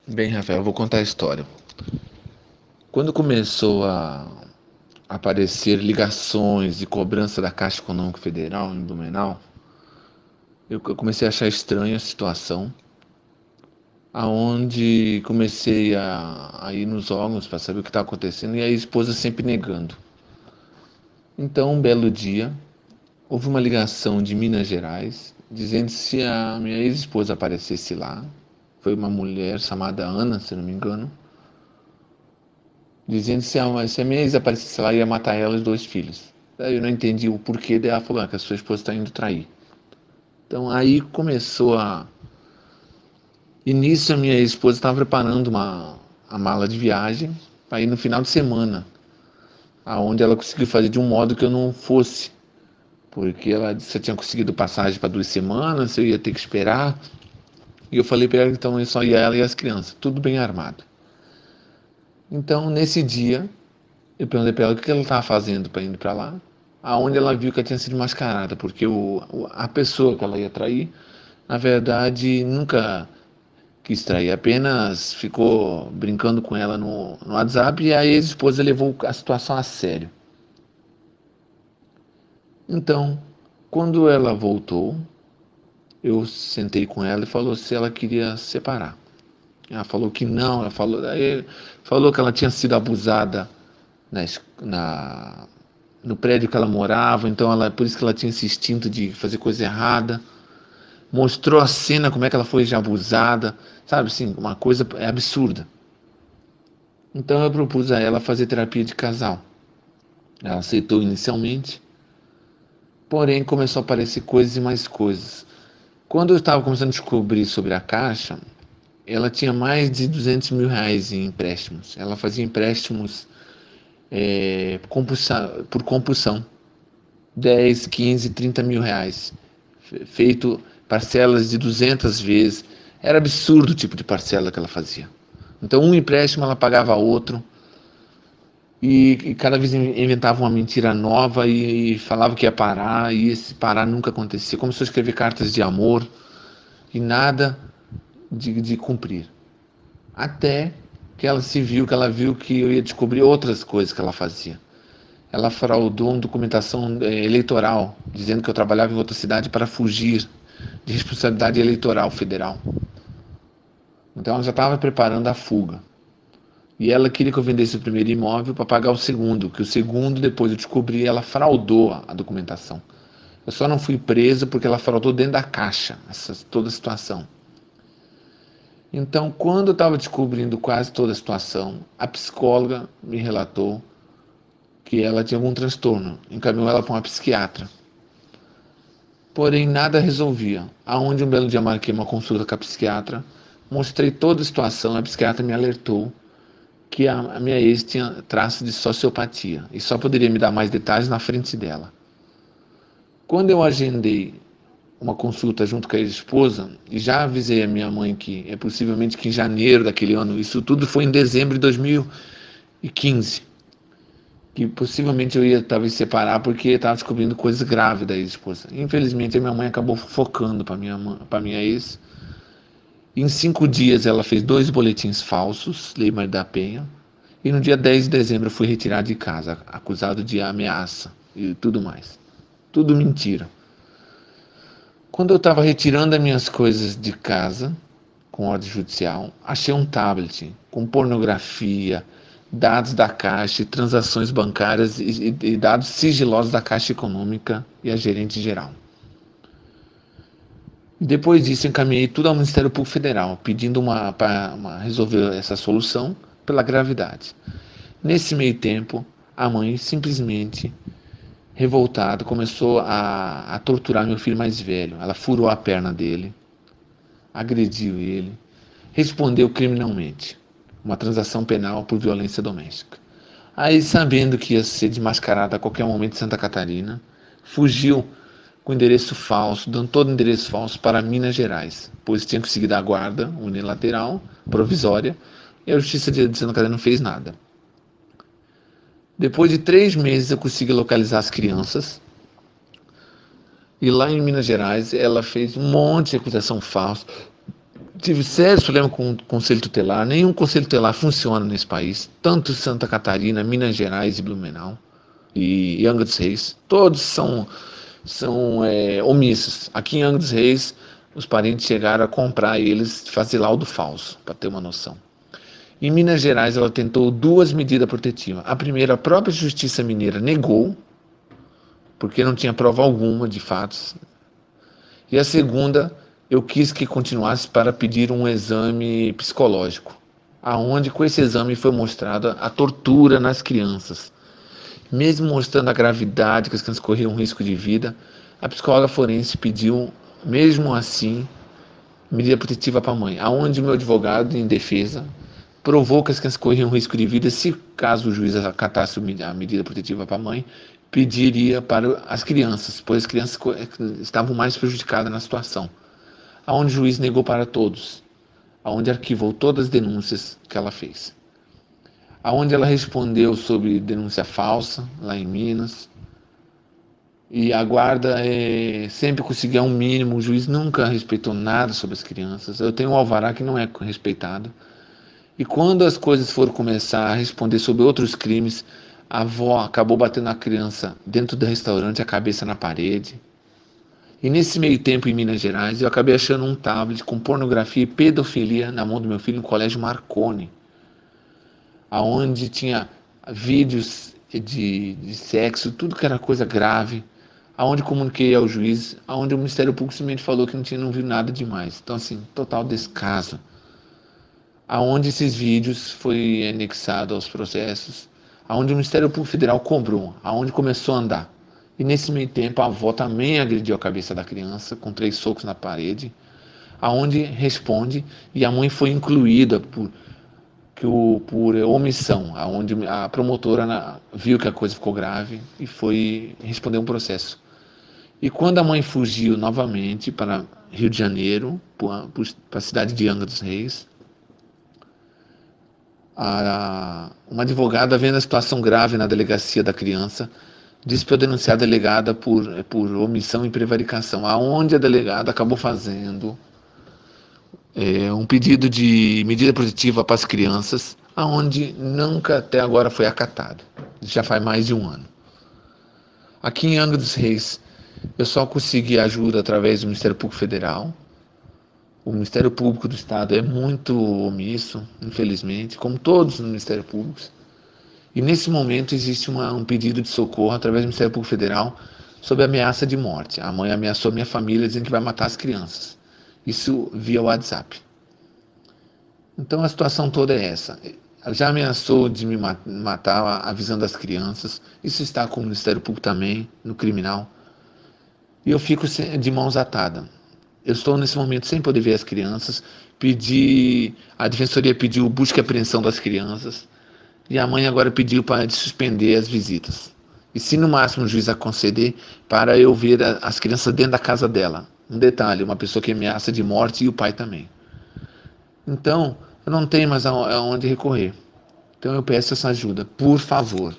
Bem, Rafael, eu vou contar a história. Quando começou a aparecer ligações de cobrança da Caixa Econômica Federal em Blumenau, eu comecei a achar estranha a situação, aonde comecei a ir nos órgãos para saber o que estava acontecendo e a esposa sempre negando. Então, um belo dia, houve uma ligação de Minas Gerais dizendo se a minha ex-esposa aparecesse lá. Foi uma mulher chamada Ana, se não me engano, dizendo se a minha ex aparecesse lá, ia matar ela e os dois filhos. Daí eu não entendi o porquê dela falou que a sua esposa está indo trair. Então aí começou a. Início a minha esposa estava preparando a mala de viagem para ir no final de semana, aonde ela conseguiu fazer de um modo que eu não fosse, porque ela disse que eu tinha conseguido passagem para 2 semanas, eu ia ter que esperar. E eu falei para ela então eu só ia ela e as crianças, tudo bem armado. Então nesse dia eu perguntei para ela o que ela estava fazendo para ir para lá, aonde ela viu que ela tinha sido mascarada, porque a pessoa que ela ia trair, na verdade, nunca quis trair, apenas ficou brincando com ela no WhatsApp e a ex-esposa levou a situação a sério. Então, quando ela voltou, eu sentei com ela e falou se ela queria separar. Ela falou que não, falou que ela tinha sido abusada na, na, no prédio que ela morava, então por isso que ela tinha esse instinto de fazer coisa errada. Mostrou a cena como é que ela foi já abusada, sabe assim, uma coisa absurda. Então eu propus a ela fazer terapia de casal. Ela aceitou inicialmente, porém começou a aparecer coisas e mais coisas. Quando eu estava começando a descobrir sobre a Caixa, ela tinha mais de R$ 200 mil em empréstimos. Ela fazia empréstimos por compulsão. 10, 15, R$ 30 mil, feito parcelas de 200 vezes. Era absurdo o tipo de parcela que ela fazia. Então, um empréstimo ela pagava outro, e cada vez inventava uma mentira nova e falava que ia parar, e esse parar nunca acontecia. Começou a escrever cartas de amor e nada de cumprir. Até que ela viu que eu ia descobrir outras coisas que ela fazia. Ela fraudou uma documentação eleitoral, dizendo que eu trabalhava em outra cidade para fugir de responsabilidade eleitoral federal. Então ela já estava preparando a fuga. E ela queria que eu vendesse o primeiro imóvel para pagar o segundo, que o segundo, depois eu descobri, ela fraudou a documentação. Eu só não fui preso porque ela fraudou dentro da Caixa, toda a situação. Então, quando eu estava descobrindo quase toda a situação, a psicóloga me relatou que ela tinha algum transtorno, encaminhou ela para uma psiquiatra. Porém, nada resolvia. Aonde um belo dia marquei uma consulta com a psiquiatra, mostrei toda a situação, a psiquiatra me alertou que a minha ex tinha traços de sociopatia e só poderia me dar mais detalhes na frente dela. Quando eu agendei uma consulta junto com a ex-esposa e já avisei a minha mãe que é possivelmente que em janeiro daquele ano, isso tudo foi em dezembro de 2015, que possivelmente eu ia talvez separar porque estava descobrindo coisas graves da ex-esposa. Infelizmente a minha mãe acabou focando para minha ex. Em 5 dias ela fez 2 boletins falsos, Lei Maria da Penha, e no dia 10 de dezembro eu fui retirado de casa, acusado de ameaça e tudo mais. Tudo mentira. Quando eu estava retirando as minhas coisas de casa, com ordem judicial, achei um tablet com pornografia, dados da Caixa, transações bancárias e dados sigilosos da Caixa Econômica e a gerente geral. Depois disso, encaminhei tudo ao Ministério Público Federal, pedindo para resolver essa solução pela gravidade. Nesse meio tempo, a mãe simplesmente, revoltada, começou a torturar meu filho mais velho. Ela furou a perna dele, agrediu ele, respondeu criminalmente, uma transação penal por violência doméstica. Aí, sabendo que ia ser desmascarada a qualquer momento em Santa Catarina, fugiu com endereço falso, dando todo o endereço falso para Minas Gerais, pois tinha conseguido a guarda unilateral, provisória, e a Justiça de Santa Catarina não fez nada. Depois de 3 meses eu consegui localizar as crianças, e lá em Minas Gerais ela fez um monte de acusação falsa, tive sérios problemas com o Conselho Tutelar. Nenhum Conselho Tutelar funciona nesse país, tanto Santa Catarina, Minas Gerais e Blumenau e Angra dos Reis. Todos são omissos. Aqui em Angra dos Reis, os parentes chegaram a comprar eles, fazer laudo falso, para ter uma noção. Em Minas Gerais, ela tentou 2 medidas protetivas. A primeira, a própria Justiça Mineira negou, porque não tinha prova alguma de fatos. E a segunda, eu quis que continuasse para pedir um exame psicológico, aonde com esse exame foi mostrada a tortura nas crianças. Mesmo mostrando a gravidade, que as crianças corriam um risco de vida, a psicóloga forense pediu, mesmo assim, medida protetiva para a mãe, aonde o meu advogado em defesa provou que as crianças corriam um risco de vida. Se caso o juiz acatasse a medida protetiva para a mãe, pediria para as crianças, pois as crianças estavam mais prejudicadas na situação. Aonde o juiz negou para todos, aonde arquivou todas as denúncias que ela fez. Aonde ela respondeu sobre denúncia falsa, lá em Minas, e a guarda sempre conseguia um mínimo, o juiz nunca respeitou nada sobre as crianças. Eu tenho um alvará que não é respeitado. E quando as coisas foram começar a responder sobre outros crimes, a avó acabou batendo a criança dentro do restaurante, a cabeça na parede. E nesse meio tempo, em Minas Gerais, eu acabei achando um tablet com pornografia e pedofilia na mão do meu filho no Colégio Marconi, aonde tinha vídeos de sexo, tudo que era coisa grave, aonde comuniquei ao juiz, aonde o Ministério Público simplesmente falou que não viu nada demais. Então, assim, total descaso. Aonde esses vídeos foi anexado aos processos, aonde o Ministério Público Federal cobrou, aonde começou a andar. E nesse meio tempo a avó também agrediu a cabeça da criança com 3 socos na parede, aonde responde, e a mãe foi incluída por omissão, aonde a promotora viu que a coisa ficou grave e foi responder um processo. E quando a mãe fugiu novamente para Rio de Janeiro, para a cidade de Angra dos Reis, uma advogada, vendo a situação grave na delegacia da criança, disse para eu denunciar a delegada por omissão e prevaricação, aonde a delegada acabou fazendo um pedido de medida protetiva para as crianças, aonde nunca até agora foi acatado. Já faz mais de 1 ano. Aqui em Angra dos Reis, eu só consegui ajuda através do Ministério Público Federal. O Ministério Público do Estado é muito omisso, infelizmente, como todos os Ministérios Públicos. E nesse momento existe um pedido de socorro através do Ministério Público Federal sob ameaça de morte. A mãe ameaçou minha família dizendo que vai matar as crianças. Isso via WhatsApp. Então a situação toda é essa. Ela já ameaçou de me matar avisando as crianças. Isso está com o Ministério Público também, no criminal. E eu fico de mãos atadas. Eu estou nesse momento sem poder ver as crianças. A Defensoria pediu busca e apreensão das crianças. E a mãe agora pediu para suspender as visitas. E se no máximo o juiz a conceder, para eu ver as crianças dentro da casa dela. Um detalhe, uma pessoa que ameaça de morte e o pai também. Então, eu não tenho mais aonde recorrer. Então eu peço essa ajuda, por favor.